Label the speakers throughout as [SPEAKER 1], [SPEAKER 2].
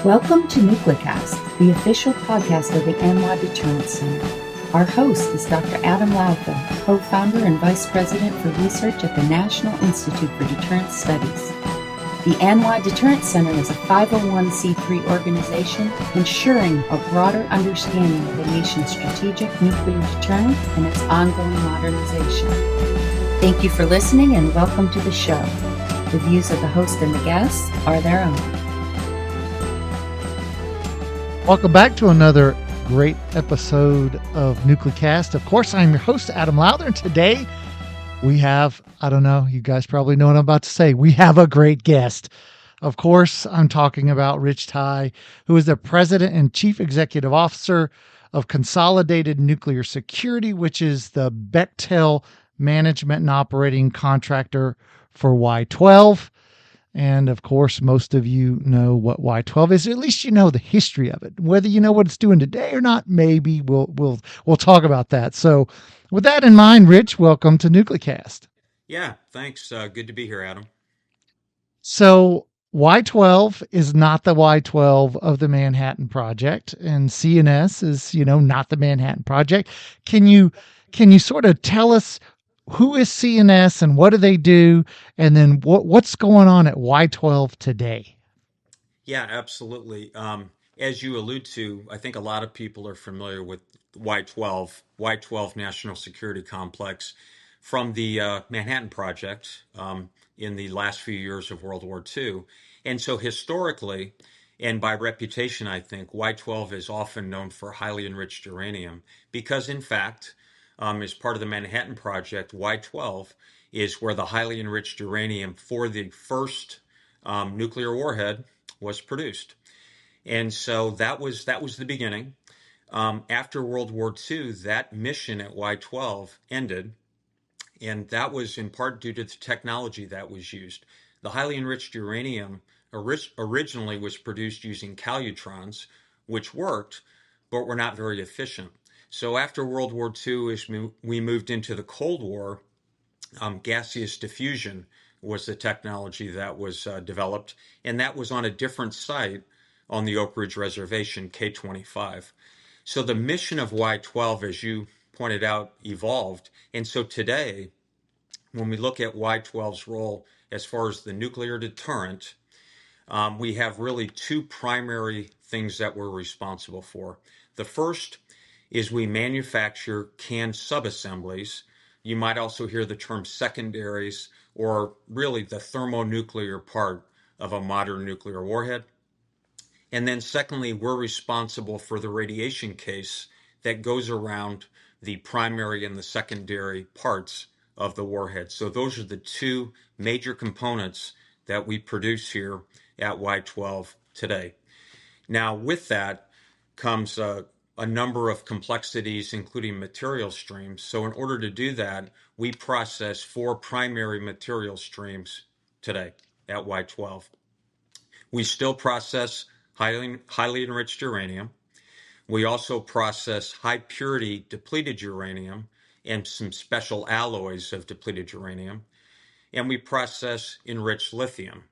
[SPEAKER 1] Welcome to NucleCast, the official podcast of the NY Deterrence Center. Our host is Dr. Adam Lowtham, co-founder and vice president for research at the National Institute for Deterrence Studies. The NY Deterrence Center is a 501c3 organization ensuring a broader understanding of the nation's strategic nuclear deterrent and its ongoing modernization. Thank you for listening and welcome to the show. The views of the host and the guests are their own.
[SPEAKER 2] Welcome back to another great episode of NucleCast. Of course, I'm your host, Adam Lowther, and today we have, I don't know, you guys probably know what I'm about to say. We have a great guest. Of course, I'm talking about Rich Tighe, who is the president and chief executive officer of Consolidated Nuclear Security, which is the Bechtel management and operating contractor for Y-12. And of course, most of you know what Y-12 is, or at least you know the history of it. Whether you know what it's doing today or not, maybe we'll talk about that. So with that in mind, Rich, welcome to NucleCast.
[SPEAKER 3] Yeah, thanks. Good to be here, Adam.
[SPEAKER 2] So Y-12 is not the Y-12 of the Manhattan Project, and CNS is, not the Manhattan Project. Can you sort of tell us who is CNS and what do they do? And then what's going on at Y-12 today?
[SPEAKER 3] Yeah, absolutely. As you allude to, I think a lot of people are familiar with Y-12 National Security Complex from the Manhattan Project in the last few years of World War II. And so historically, and by reputation, I think, Y-12 is often known for highly enriched uranium because, in fact, as part of the Manhattan Project, Y-12 is where the highly enriched uranium for the first nuclear warhead was produced. And so that was the beginning. After World War II, that mission at Y-12 ended, and that was in part due to the technology that was used. The highly enriched uranium originally was produced using calutrons, which worked, but were not very efficient. So after World War II, as we moved into the Cold War, gaseous diffusion was the technology that was developed, and that was on a different site on the Oak Ridge Reservation, K-25. So the mission of Y-12, as you pointed out, evolved. And so today, when we look at Y-12's role as far as the nuclear deterrent, we have really two primary things that we're responsible for. The first is we manufacture canned subassemblies. You might also hear the term secondaries, or really the thermonuclear part of a modern nuclear warhead. And then secondly, we're responsible for the radiation case that goes around the primary and the secondary parts of the warhead. So those are the two major components that we produce here at Y-12 today. Now, with that comes a number of complexities, including material streams. So in order to do that, we process 4 primary material streams today at Y-12. We still process highly enriched uranium. We also process high purity depleted uranium and some special alloys of depleted uranium. And we process enriched lithium.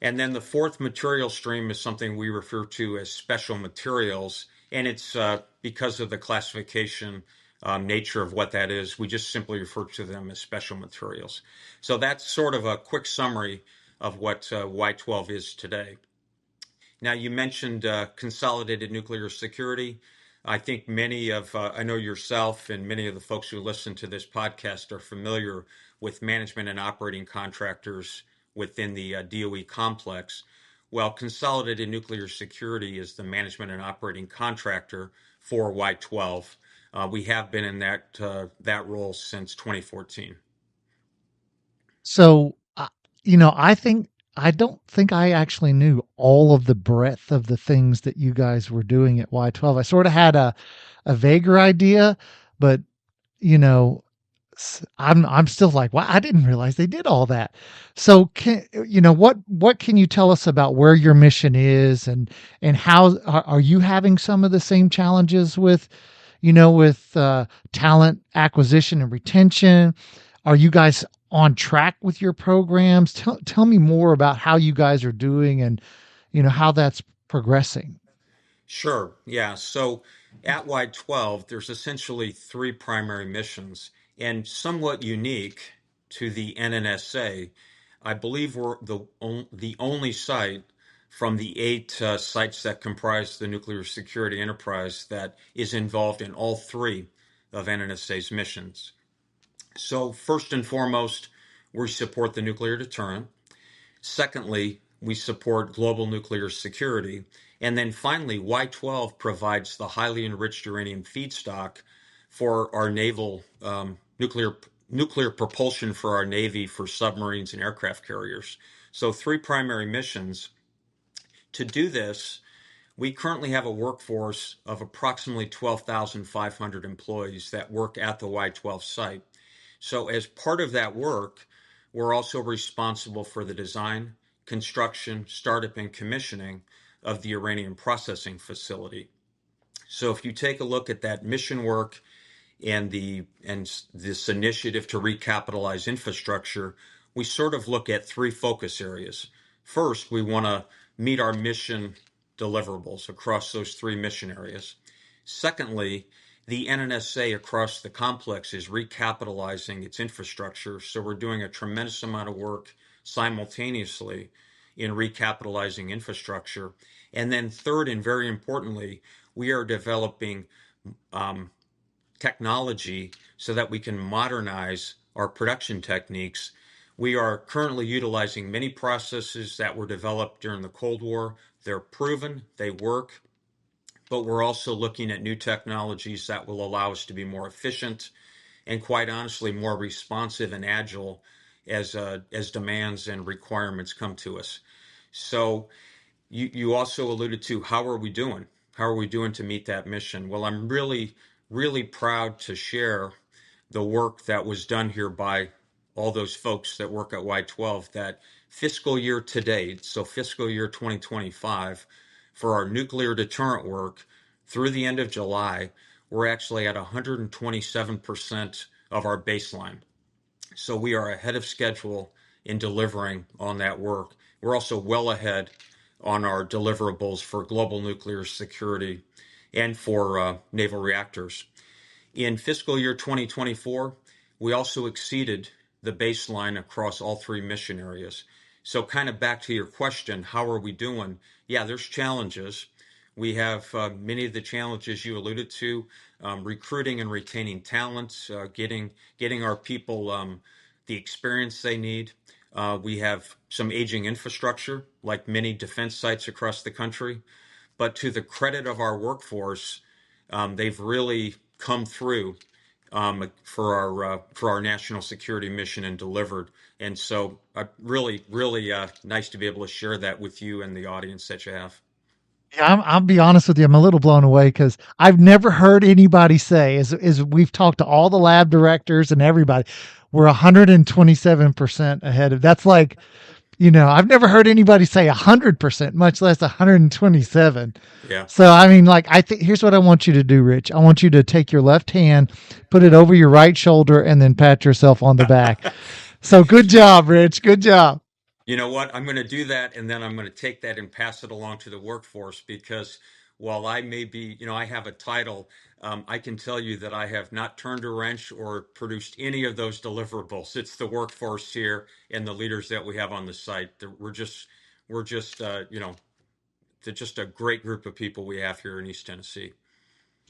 [SPEAKER 3] And then the fourth material stream is something we refer to as special materials. And it's because of the classification nature of what that is, we just simply refer to them as special materials. So that's sort of a quick summary of what Y-12 is today. Now, you mentioned Consolidated Nuclear Security. I think I know yourself and many of the folks who listen to this podcast are familiar with management and operating contractors within the DOE complex. Well, Consolidated Nuclear Security is the management and operating contractor for Y-12. We have been in that role since 2014.
[SPEAKER 2] So, I don't think I actually knew all of the breadth of the things that you guys were doing at Y-12. I sort of had a vaguer idea, but I'm still like, wow, I didn't realize they did all that. So what can you tell us about where your mission is and how are you having some of the same challenges with talent acquisition and retention? Are you guys on track with your programs? Tell me more about how you guys are doing and how that's progressing?
[SPEAKER 3] Sure. Yeah. So at Y-12, there's essentially three primary missions, and somewhat unique to the NNSA. I believe we're the only site from the eight sites that comprise the nuclear security enterprise that is involved in all three of NNSA's missions. So, first and foremost, we support the nuclear deterrent. Secondly, we support global nuclear security. And then finally, Y-12 provides the highly enriched uranium feedstock for our naval nuclear propulsion for our Navy for submarines and aircraft carriers. So, three primary missions. To do this, we currently have a workforce of approximately 12,500 employees that work at the Y-12 site. So, as part of that work, we're also responsible for the design, construction, startup, and commissioning of the uranium processing facility. So, if you take a look at that mission work and this initiative to recapitalize infrastructure, we sort of look at three focus areas. First, we want to meet our mission deliverables across those three mission areas. Secondly, the NNSA across the complex is recapitalizing its infrastructure, so we're doing a tremendous amount of work simultaneously in recapitalizing infrastructure. And then third, and very importantly, we are developing technology so that we can modernize our production techniques. We are currently utilizing many processes that were developed during the Cold War. They're proven, they work, but we're also looking at new technologies that will allow us to be more efficient and, quite honestly, more responsive and agile as demands and requirements come to us. So you also alluded to how are we doing? How are we doing to meet that mission? Well, I'm really proud to share the work that was done here by all those folks that work at Y-12, that fiscal year to date, so fiscal year 2025, for our nuclear deterrent work through the end of July, we're actually at 127% of our baseline. So we are ahead of schedule in delivering on that work. We're also well ahead on our deliverables for global nuclear security and for naval reactors. In fiscal year 2024, we also exceeded the baseline across all three mission areas. So kind of back to your question, how are we doing? Yeah, there's challenges. We have many of the challenges you alluded to, recruiting and retaining talents, getting our people the experience they need. We have some aging infrastructure, like many defense sites across the country. But to the credit of our workforce, they've really come through for our national security mission and delivered. And so, really nice to be able to share that with you and the audience that you have.
[SPEAKER 2] Yeah, I'll be honest with you. I'm a little blown away because I've never heard anybody say, as we've talked to all the lab directors and everybody, we're 127% ahead of. That's like, I've never heard anybody say 100%, much less 127.
[SPEAKER 3] Yeah.
[SPEAKER 2] So, I mean, like, I think here's what I want you to do, Rich. I want you to take your left hand, put it over your right shoulder, and then pat yourself on the back. So, good job, Rich. Good job.
[SPEAKER 3] You know what? I'm going to do that, and then I'm going to take that and pass it along to the workforce, because while I may be, I have a title, I can tell you that I have not turned a wrench or produced any of those deliverables. It's the workforce here and the leaders that we have on the site. They're just a great group of people we have here in East Tennessee.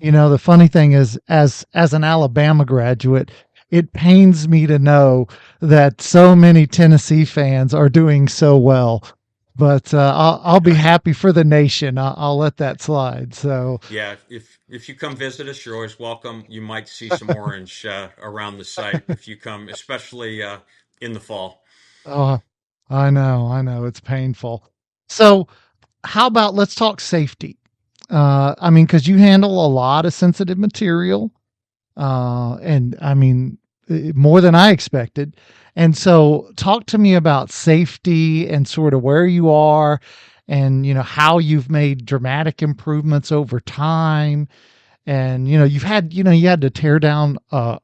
[SPEAKER 2] The funny thing is, as an Alabama graduate, it pains me to know that so many Tennessee fans are doing so well. But I'll be happy for the nation. I'll let that slide. So
[SPEAKER 3] Yeah, if you come visit us, you're always welcome. You might see some orange around the site if you come, especially in the fall.
[SPEAKER 2] oh, I know it's painful. So how about let's talk safety? I mean, because you handle a lot of sensitive material. And I mean, more than I expected. And so, talk to me about safety and sort of where you are, and how you've made dramatic improvements over time. And you had to tear down. What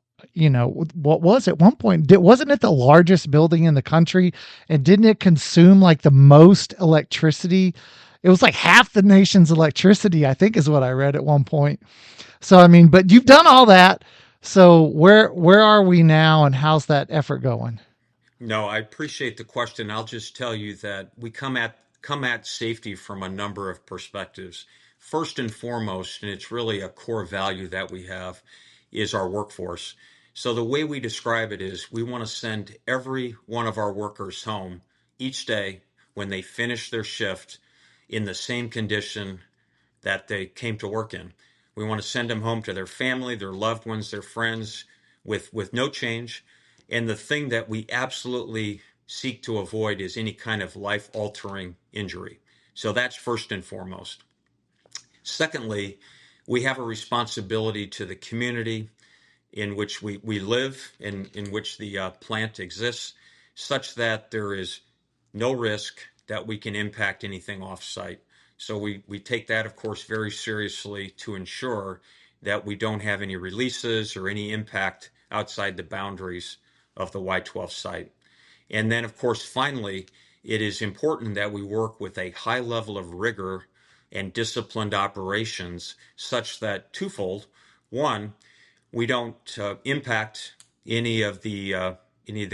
[SPEAKER 2] was at one point? Wasn't it the largest building in the country? And didn't it consume like the most electricity? it was like half the nation's electricity, I think is what I read at one point. So I mean, but you've done all that. So where are we now and how's that effort going?
[SPEAKER 3] No, I appreciate the question. I'll just tell you that we come at safety from a number of perspectives. First and foremost, and it's really a core value that we have, is our workforce. So the way we describe it is we want to send every one of our workers home each day when they finish their shift in the same condition that they came to work in. We want to send them home to their family, their loved ones, their friends with no change. And the thing that we absolutely seek to avoid is any kind of life altering injury. So that's first and foremost. Secondly, we have a responsibility to the community in which we live, in which the plant exists, such that there is no risk that we can impact anything off-site. So we take that, of course, very seriously to ensure that we don't have any releases or any impact outside the boundaries of the Y-12 site. And then, of course, finally, it is important that we work with a high level of rigor and disciplined operations such that twofold. One, we don't impact any of the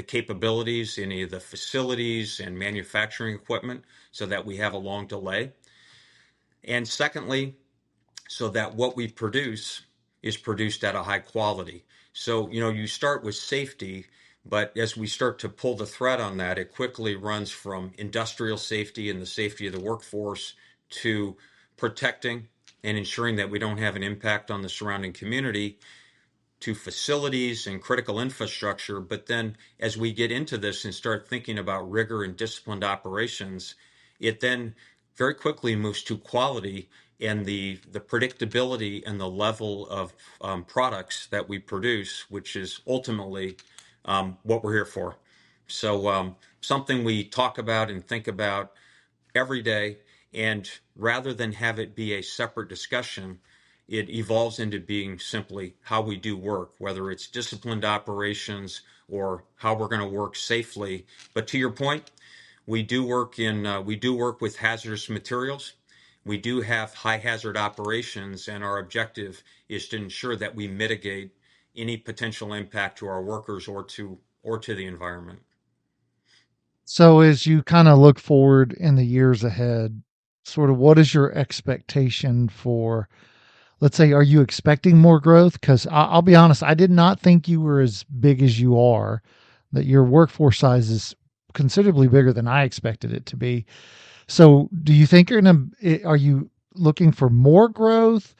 [SPEAKER 3] capabilities, any of the facilities and manufacturing equipment, so that we have a long delay. And secondly, so that what we produce is produced at a high quality. So, you start with safety, but as we start to pull the thread on that, it quickly runs from industrial safety and the safety of the workforce to protecting and ensuring that we don't have an impact on the surrounding community, to facilities and critical infrastructure. But then as we get into this and start thinking about rigor and disciplined operations, it then very quickly moves to quality and the predictability and the level of products that we produce, which is ultimately what we're here for. So something we talk about and think about every day. And rather than have it be a separate discussion, it evolves into being simply how we do work, whether it's disciplined operations or how we're going to work safely. But to your point, we do work with hazardous materials. We do have high hazard operations, and our objective is to ensure that we mitigate any potential impact to our workers or to the environment.
[SPEAKER 2] So as you kind of look forward in the years ahead, sort of what is your expectation for, let's say, are you expecting more growth? Because I'll be honest, I did not think you were as big as you are, that your workforce size is considerably bigger than I expected it to be. So do you think are you looking for more growth?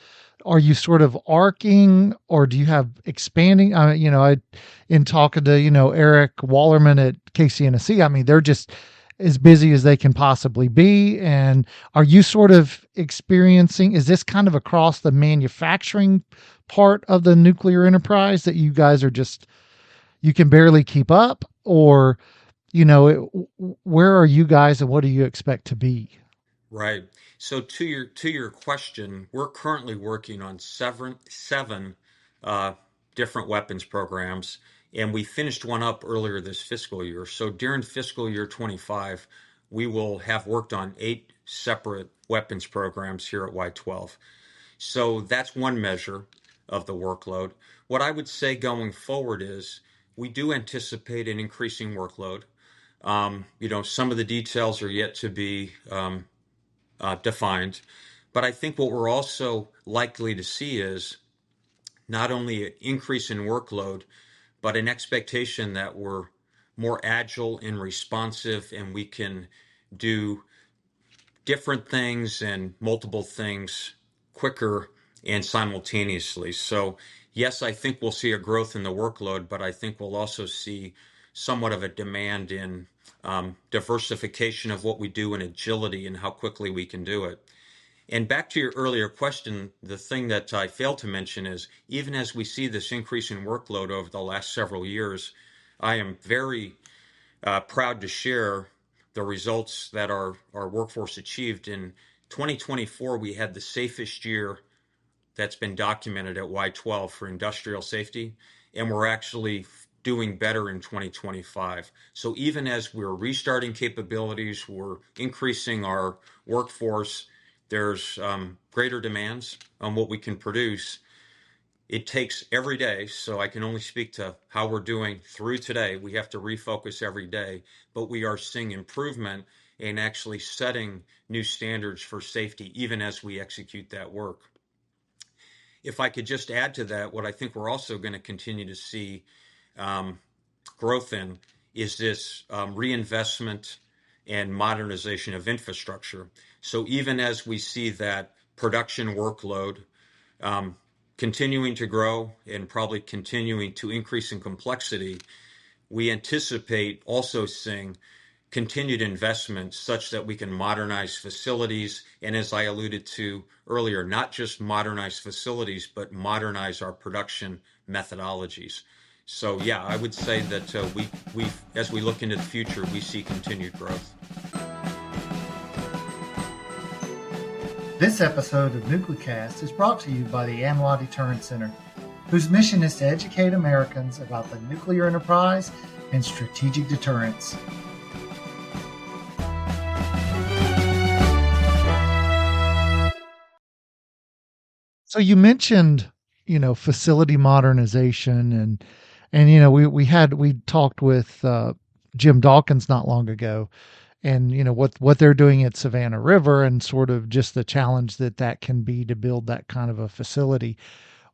[SPEAKER 2] Are you sort of arcing or do you have expanding? In talking to, Eric Wallerman at KCNSC, I mean, they're just as busy as they can possibly be. And are you sort of experiencing, is this kind of across the manufacturing part of the nuclear enterprise that you guys are just, you can barely keep up? Or, where are you guys and what do you expect to be?
[SPEAKER 3] Right. So to your question, we're currently working on seven uh, different weapons programs, and we finished one up earlier this fiscal year. So during fiscal year 25, we will have worked on 8 separate weapons programs here at Y-12. So that's one measure of the workload. What I would say going forward is we do anticipate an increasing workload. Some of the details are yet to be defined. But I think what we're also likely to see is not only an increase in workload, but an expectation that we're more agile and responsive and we can do different things and multiple things quicker and simultaneously. So, yes, I think we'll see a growth in the workload, but I think we'll also see somewhat of a demand in diversification of what we do and agility and how quickly we can do it. And back to your earlier question, the thing that I failed to mention is even as we see this increase in workload over the last several years, I am very proud to share the results that our workforce achieved. In 2024, we had the safest year that's been documented at Y-12 for industrial safety, and we're actually doing better in 2025. So even as we're restarting capabilities, we're increasing our workforce, there's greater demands on what we can produce. It takes every day, so I can only speak to how we're doing through today. We have to refocus every day, but we are seeing improvement and actually setting new standards for safety even as we execute that work. If I could just add to that, what I think we're also going to continue to see um, growth in is this reinvestment and modernization of infrastructure. So even as we see that production workload um, continuing to grow and probably continuing to increase in complexity, we anticipate also seeing continued investment such that we can modernize facilities. And as I alluded to earlier, not just modernize facilities, but modernize our production methodologies. So yeah, I would say that we as we look into the future, we see continued growth.
[SPEAKER 2] This episode of NucleCast is brought to you by the ANWA Deterrence Center, whose mission is to educate Americans about the nuclear enterprise and strategic deterrence. So you mentioned, facility modernization and we talked with Jim Dawkins not long ago, and what they're doing at Savannah River and sort of just the challenge that can be to build that kind of a facility.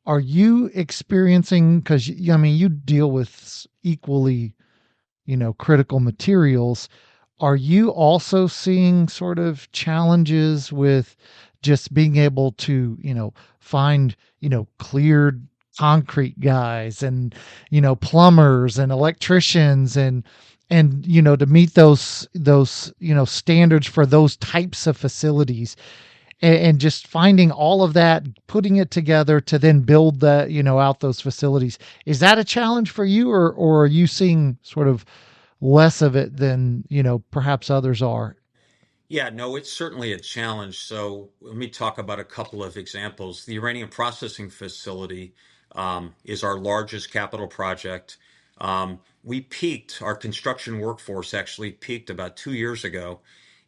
[SPEAKER 2] Are you experiencing, because you deal with equally critical materials, are you also seeing sort of challenges with just being able to, find, cleared concrete guys and, plumbers and electricians and, to meet those, standards for those types of facilities, and just finding all of that, putting it together to then build the, out those facilities. Is that a challenge for you, or are you seeing sort of less of it than, perhaps others are?
[SPEAKER 3] Yeah, no, it's certainly a challenge. So let me talk about a couple of examples. The uranium processing facility is our largest capital project. We peaked, our construction workforce actually peaked about 2 years ago.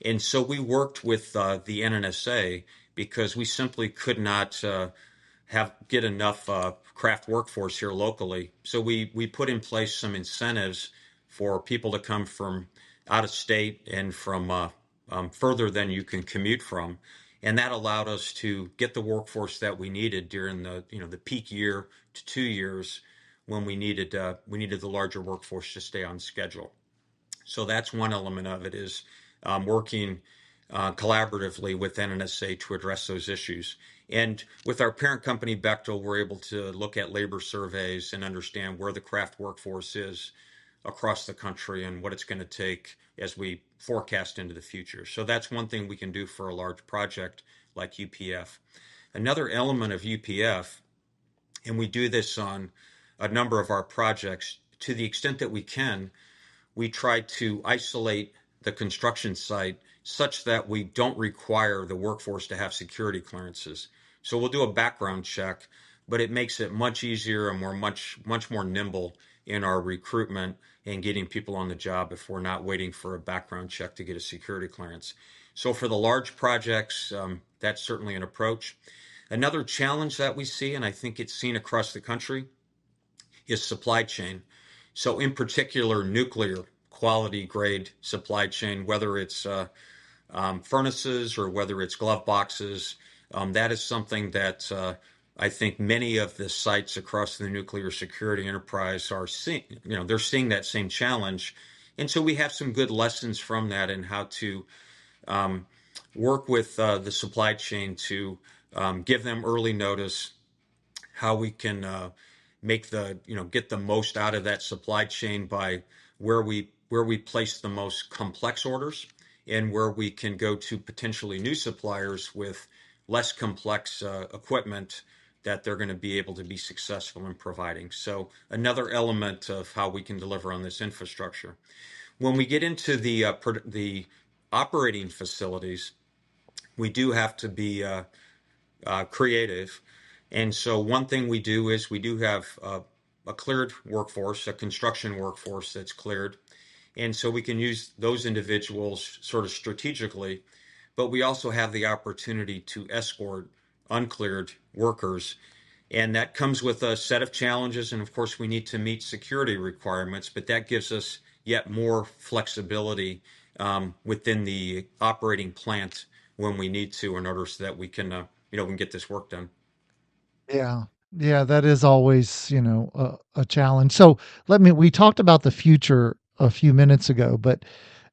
[SPEAKER 3] And so we worked with the NNSA because we simply could not get enough craft workforce here locally. So we put in place some incentives for people to come from out of state and from further than you can commute from, and that allowed us to get the workforce that we needed during the peak year to 2 years when we needed the larger workforce to stay on schedule. So that's one element of it, is working collaboratively with NNSA to address those issues. And with our parent company, Bechtel, we're able to look at labor surveys and understand where the craft workforce is across the country and what it's going to take as we forecast into the future. So that's one thing we can do for a large project like UPF. Another element of UPF, and we do this on a number of our projects, to the extent that we can, we try to isolate the construction site such that we don't require the workforce to have security clearances. So we'll do a background check, but it makes it much easier, and we're much more nimble in our recruitment and getting people on the job if we're not waiting for a background check to get a security clearance. So for the large projects, that's certainly an approach. Another challenge that we see, and I think it's seen across the country, is supply chain. So in particular, nuclear quality grade supply chain, whether it's furnaces or whether it's glove boxes, that is something that I think many of the sites across the nuclear security enterprise are seeing. They're seeing that same challenge, and so we have some good lessons from that in how to work with the supply chain to give them early notice, how we can get the most out of that supply chain by where we place the most complex orders, and where we can go to potentially new suppliers with less complex equipment that they're going to be able to be successful in providing. So another element of how we can deliver on this infrastructure. When we get into the operating facilities, we do have to be creative. And so one thing we do is we do have a cleared workforce, a construction workforce that's cleared. And so we can use those individuals sort of strategically, but we also have the opportunity to escort uncleared workers. And that comes with a set of challenges. And of course, we need to meet security requirements, but that gives us yet more flexibility within the operating plant when we need to in order so that we can get this work done.
[SPEAKER 2] Yeah. Yeah, that is always, a challenge. So we talked about the future a few minutes ago, but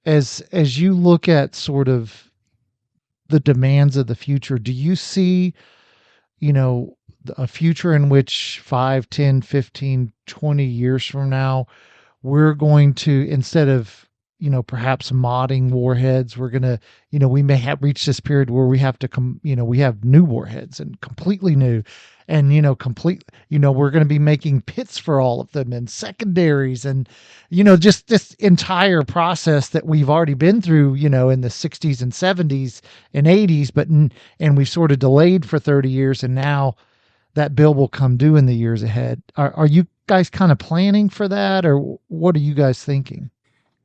[SPEAKER 2] as you look at sort of the demands of the future, do you see, you know, a future in which 5, 10, 15, 20 years from now, we're going to, instead of, perhaps modding warheads, we're going to, we may have reached this period where we have to we have new warheads and completely new and, we're going to be making pits for all of them and secondaries and, just this entire process that we've already been through, in the 60s and 70s and 80s, and we've sort of delayed for 30 years. And now that bill will come due in the years ahead. Are you guys kind of planning for that, or what are you guys thinking?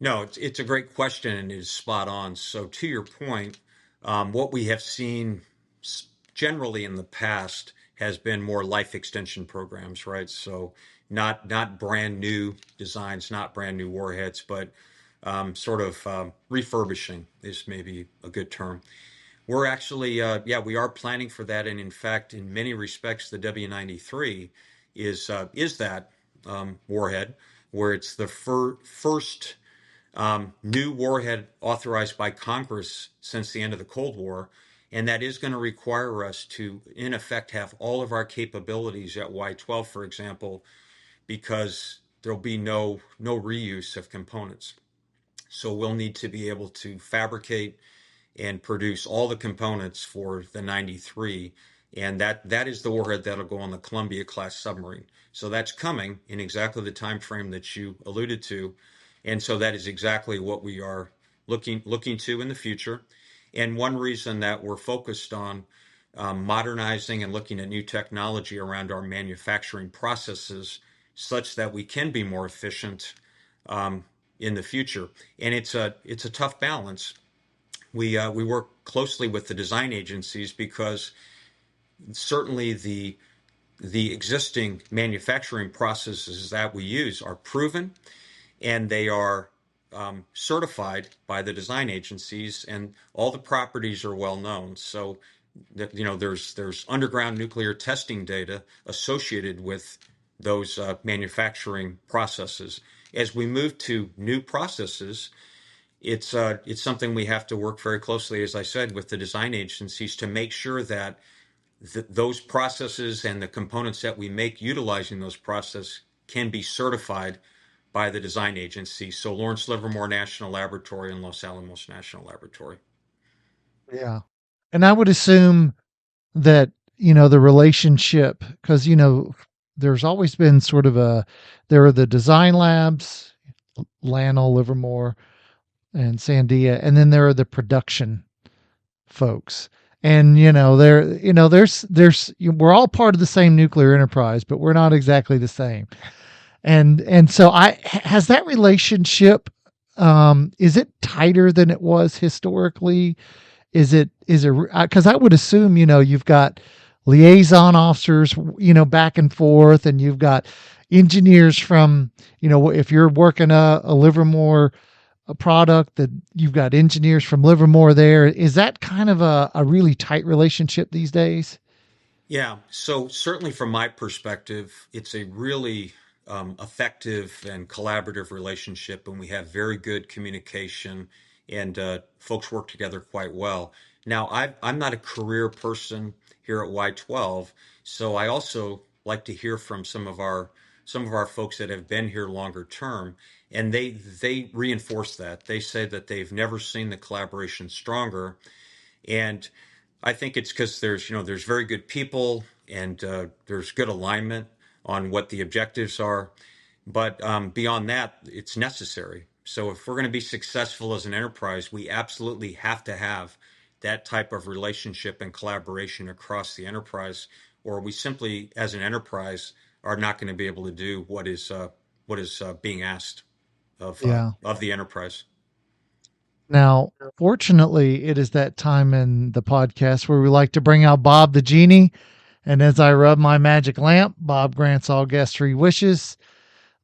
[SPEAKER 3] No, it's a great question and is spot on. So to your point, what we have seen generally in the past has been more life extension programs, right? So not brand new designs, not brand new warheads, but sort of refurbishing is maybe a good term. We're actually, yeah, we are planning for that, and in fact, in many respects, the W93 is that warhead, where it's the first new warhead authorized by Congress since the end of the Cold War. And that is going to require us to, in effect, have all of our capabilities at Y-12, for example, because there'll be no reuse of components. So we'll need to be able to fabricate and produce all the components for the 93. And that is the warhead that'll go on the Columbia class submarine. So that's coming in exactly the time frame that you alluded to. And so that is exactly what we are looking to in the future. And one reason that we're focused on modernizing and looking at new technology around our manufacturing processes such that we can be more efficient um, in the future. And it's a tough balance. We work closely with the design agencies because certainly the existing manufacturing processes that we use are proven and they are certified by the design agencies, and all the properties are well known. So there's underground nuclear testing data associated with those manufacturing processes. As we move to new processes, it's something we have to work very closely, as I said, with the design agencies to make sure that those processes and the components that we make utilizing those processes can be certified by the design agency. So Lawrence Livermore National Laboratory and Los Alamos National Laboratory.
[SPEAKER 2] Yeah. And I would assume that, the relationship, because, there's always been sort of there are the design labs, Lano, Livermore, and Sandia, and then there are the production folks. And we're all part of the same nuclear enterprise, but we're not exactly the same. And so has that relationship, is it tighter than it was historically? Is it because I would assume, you've got liaison officers, back and forth, and you've got engineers from, if you're working a Livermore a product, that you've got engineers from Livermore there. Is that kind of a really tight relationship these days?
[SPEAKER 3] Yeah, so certainly from my perspective, it's a really effective and collaborative relationship, and we have very good communication, and folks work together quite well. Now, I'm not a career person here at Y-12, so I also like to hear from some of our folks that have been here longer term, and they reinforce that. They say that they've never seen the collaboration stronger, and I think it's because there's very good people and there's good alignment on what the objectives are. But beyond that, it's necessary. So if we're going to be successful as an enterprise, we absolutely have to have that type of relationship and collaboration across the enterprise, or we simply, as an enterprise, are not going to be able to do what is being asked
[SPEAKER 2] Yeah.
[SPEAKER 3] of the enterprise.
[SPEAKER 2] Now, fortunately, it is that time in the podcast where we like to bring out Bob the Genie. And as I rub my magic lamp, Bob grants all guests 3 wishes.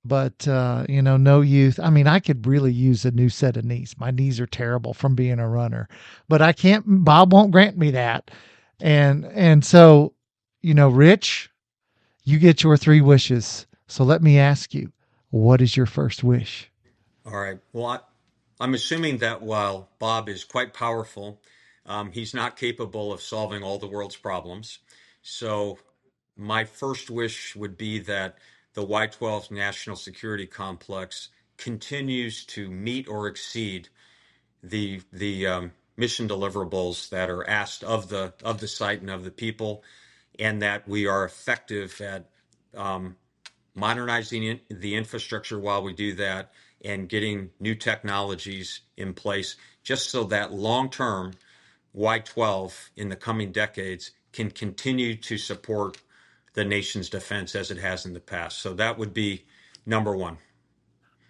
[SPEAKER 2] But, no youth. I mean, I could really use a new set of knees. My knees are terrible from being a runner, but I can't, Bob won't grant me that. And so, Rich, you get your 3 wishes. So let me ask you, what is your first wish?
[SPEAKER 3] All right. Well, I'm assuming that while Bob is quite powerful, he's not capable of solving all the world's problems. So my first wish would be that the Y-12 national security complex continues to meet or exceed the mission deliverables that are asked of the site and of the people, and that we are effective at um, modernizing the infrastructure while we do that and getting new technologies in place, just so that long term Y-12 in the coming decades can continue to support the nation's defense as it has in the past. So that would be number one.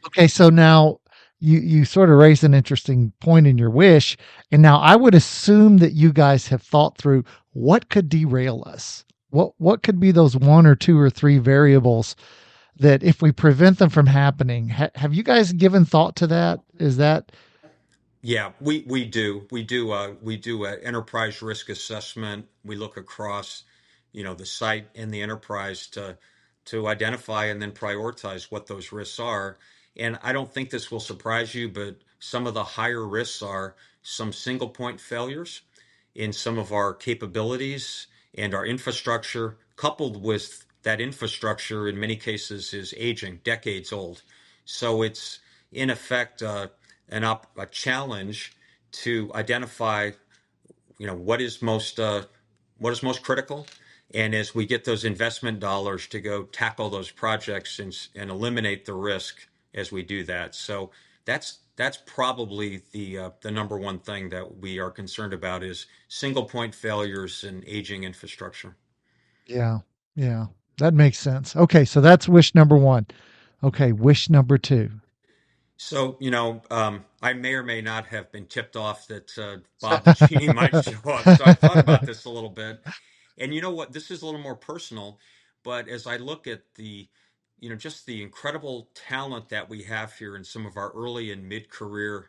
[SPEAKER 2] Okay, so now you sort of raised an interesting point in your wish, and now I would assume that you guys have thought through what could derail us. What could be those 1 or 2 or 3 variables that if we prevent them from happening? Have you guys given thought to that? Is that
[SPEAKER 3] Yeah, we do a enterprise risk assessment. We look across, the site and the enterprise to identify and then prioritize what those risks are. And I don't think this will surprise you, but some of the higher risks are some single point failures in some of our capabilities and our infrastructure, coupled with that infrastructure in many cases is aging, decades old. So it's in effect a challenge to identify, what is most critical, and as we get those investment dollars to go tackle those projects and eliminate the risk as we do that. So that's probably the number one thing that we are concerned about is single point failures and aging infrastructure.
[SPEAKER 2] yeah, yeah. That makes sense. Okay, so that's wish number 1. Okay, wish number 2.
[SPEAKER 3] So, I may or may not have been tipped off that Bob the Genie might show up. So I thought about this a little bit. And you know what? This is a little more personal, but as I look at just the incredible talent that we have here in some of our early and mid-career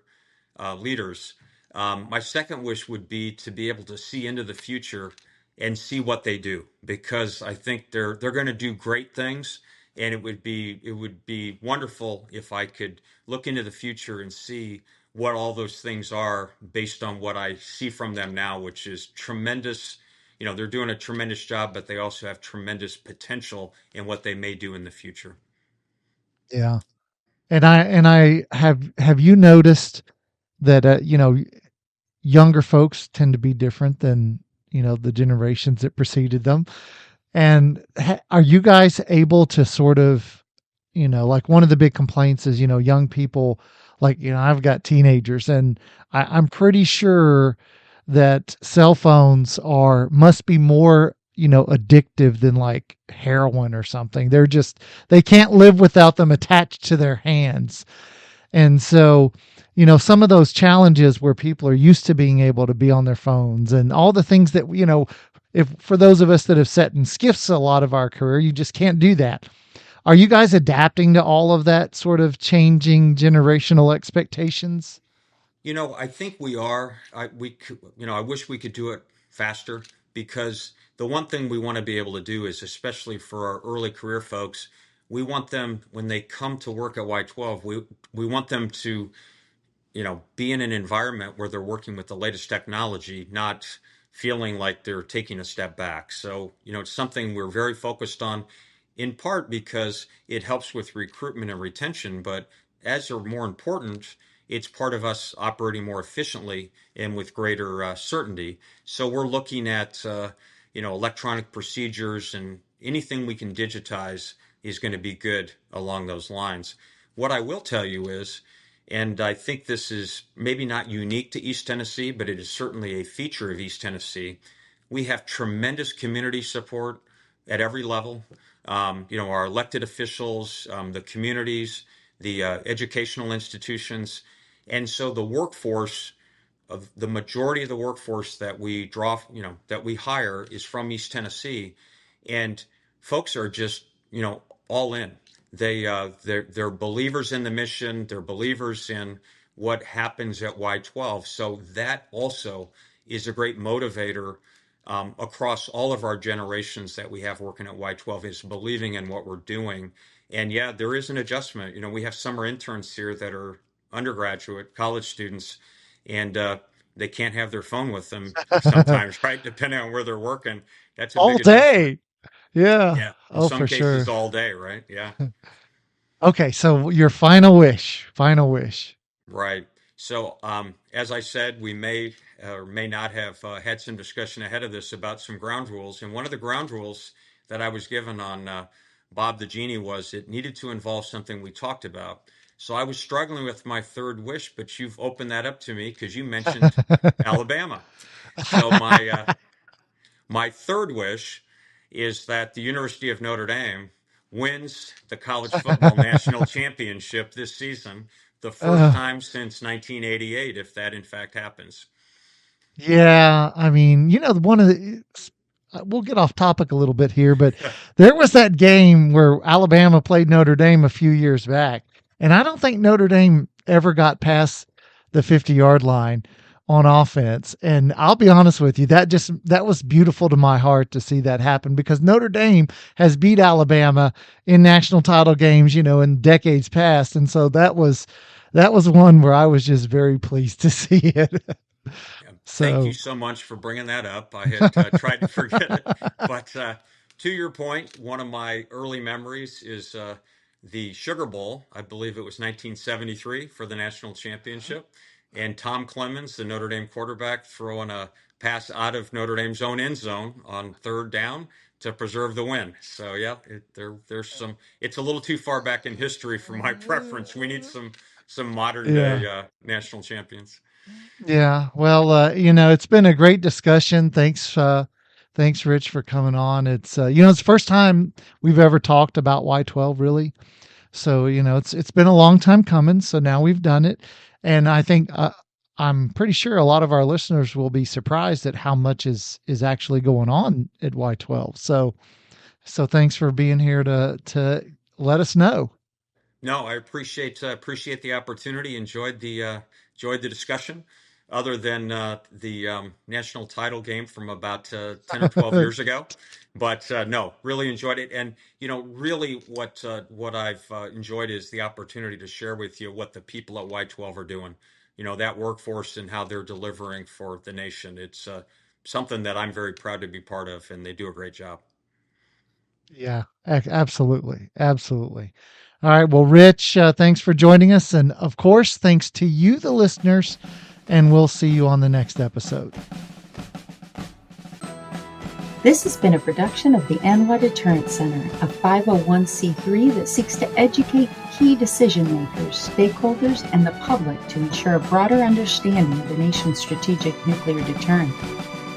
[SPEAKER 3] leaders, my second wish would be to be able to see into the future and see what they do, because I think they're going to do great things, and it would be wonderful if I could look into the future and see what all those things are based on what I see from them now, which is tremendous. They're doing a tremendous job, but they also have tremendous potential in what they may do in the future.
[SPEAKER 2] Yeah. And I have you noticed that younger folks tend to be different than the generations that preceded them. And are you guys able to sort of, like one of the big complaints is, young people, like, I've got teenagers, and I'm pretty sure that cell phones must be more, addictive than like heroin or something. They can't live without them attached to their hands. And so, some of those challenges where people are used to being able to be on their phones and all the things that, if for those of us that have sat in skiffs a lot of our career, you just can't do that. Are you guys adapting to all of that sort of changing generational expectations?
[SPEAKER 3] I think we are. I wish we could do it faster, because the one thing we want to be able to do is, especially for our early career folks, we want them when they come to work at Y-12, we want them to be in an environment where they're working with the latest technology, not feeling like they're taking a step back. So, it's something we're very focused on, in part because it helps with recruitment and retention, but as are more important, it's part of us operating more efficiently and with greater certainty. So we're looking at, electronic procedures, and anything we can digitize is going to be good along those lines. What I will tell you is, and I think this is maybe not unique to East Tennessee, but it is certainly a feature of East Tennessee. We have tremendous community support at every level. our elected officials, the communities, the educational institutions. And so the workforce of the majority of the workforce that we draw, that we hire is from East Tennessee, and folks are just, all in. They're believers in the mission. They're believers in what happens at Y-12. So that also is a great motivator across all of our generations that we have working at Y-12, is believing in what we're doing. And yeah, there is an adjustment. We have summer interns here that are undergraduate college students, and they can't have their phone with them sometimes, right? Depending on where they're working. That's a
[SPEAKER 2] All
[SPEAKER 3] big adjustment.
[SPEAKER 2] day. Yeah.
[SPEAKER 3] Yeah. In
[SPEAKER 2] Oh,
[SPEAKER 3] some
[SPEAKER 2] for
[SPEAKER 3] cases,
[SPEAKER 2] sure.
[SPEAKER 3] all day, right? Yeah.
[SPEAKER 2] Okay. So your final wish, final wish.
[SPEAKER 3] Right. So, as I said, we may or may not have had some discussion ahead of this about some ground rules. And one of the ground rules that I was given on Bob the Genie was it needed to involve something we talked about. So I was struggling with my third wish, but you've opened that up to me because you mentioned Alabama. So my third wish is that the University of Notre Dame wins the college football national championship this season, the first
[SPEAKER 2] Uh,
[SPEAKER 3] time since 1988, if that in fact happens.
[SPEAKER 2] yeah, I mean, one of the we'll get off topic a little bit here, but there was that game where Alabama played Notre Dame a few years back, and I don't think Notre Dame ever got past the 50-yard line on offense. And I'll be honest with you, that was beautiful to my heart to see that happen, because Notre Dame has beat Alabama in national title games, in decades past. And so that was one where I was just very pleased to see it.
[SPEAKER 3] Yeah, thank you
[SPEAKER 2] So
[SPEAKER 3] so much for bringing that up. I had tried to forget it, but to your point, one of my early memories is the Sugar Bowl. I believe it was 1973 for the national championship, and Tom Clemens, the Notre Dame quarterback, throwing a pass out of Notre Dame's own end zone on third down to preserve the win. So yeah, there's some. It's a little too far back in history for my preference. We need some modern day
[SPEAKER 2] yeah.
[SPEAKER 3] national champions.
[SPEAKER 2] Yeah. Well, it's been a great discussion. Thanks, Rich, for coming on. It's the first time we've ever talked about Y-12, really. So, it's been a long time coming. So now we've done it. And I think, I'm pretty sure a lot of our listeners will be surprised at how much is actually going on at Y-12. So thanks for being here to let us know.
[SPEAKER 3] No, I appreciate the opportunity. Enjoyed the discussion. Other than the national title game from about 10 or 12 years ago, but no, really enjoyed it. And really, what I've enjoyed is the opportunity to share with you what the people at Y-12 are doing. That workforce and how they're delivering for the nation. It's something that I'm very proud to be part of, and they do a great job.
[SPEAKER 2] Yeah, absolutely. Absolutely. All right. Well, Rich, thanks for joining us. And of course, thanks to you, the listeners. And we'll see you on the next episode.
[SPEAKER 1] This has been a production of the NY Deterrence Center, a 501c3 that seeks to educate key decision makers, stakeholders, and the public to ensure a broader understanding of the nation's strategic nuclear deterrent.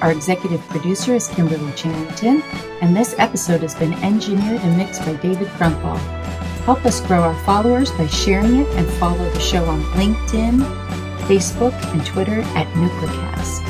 [SPEAKER 1] Our executive producer is Kimberly Charrington, and this episode has been engineered and mixed by David Crumpall. Help us grow our followers by sharing it, and follow the show on LinkedIn, Facebook, and Twitter at NucleCast.